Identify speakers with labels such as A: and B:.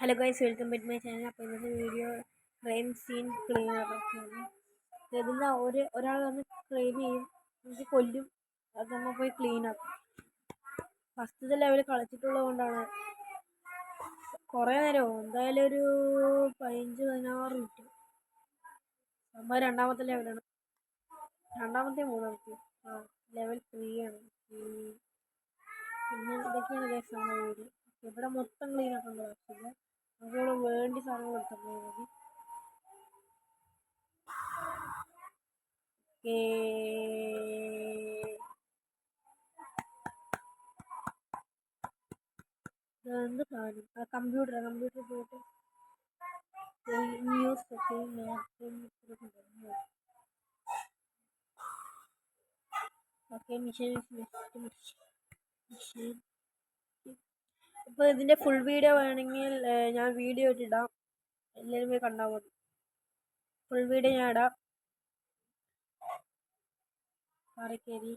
A: Hello guys, welcome back my channel. അപ്പോൾ ഇന്നത്തെ video crime scene cleaner ഒക്കെയാണ്. ഇതിൽ ഒരാൾ വന്ന് ക്ലെയിം ചെയ്യും, എന്നിട്ട് കൊല്ലും, അത് നമ്മൾ പോയി ക്ലീൻ ആക്കും. ഫസ്റ്റത്തെ ലെവൽ കളിച്ചിട്ടുള്ളത് കൊണ്ടാണ് കുറേ നേരമാവും, എന്തായാലും ഒരു 15-16 മിനിറ്റ്. നമ്മൾ രണ്ടാമത്തെ ലെവലാണ്, മൂന്നാമത്തെ ലെവൽ 3 ആണ്. പിന്നെ ഇതൊക്കെയാണ് ഗൈസ് നമ്മുടെ വീഡിയോ. ഇവിടെ മൊത്തം ക്ലീൻ ആക്കേണ്ട ആവശ്യമില്ല, നമുക്കിവിടെ വേണ്ടി സാധനങ്ങൾ എടുത്താൽ മതി. എന്ത് സാധനം? കമ്പ്യൂട്ടർ പോയിട്ട് ന്യൂസ് ഒക്കെ ഓക്കെ. മിഷൻ ഇപ്പോൾ ഇതിൻ്റെ ഫുൾ വീഡിയോ വേണമെങ്കിൽ ഞാൻ വീഡിയോ ഇട്ടിടാം, എല്ലാവരും പോയി കണ്ടാൽ മതി. ഫുൾ വീഡിയോ ഞാൻ ഇടാം. കയറി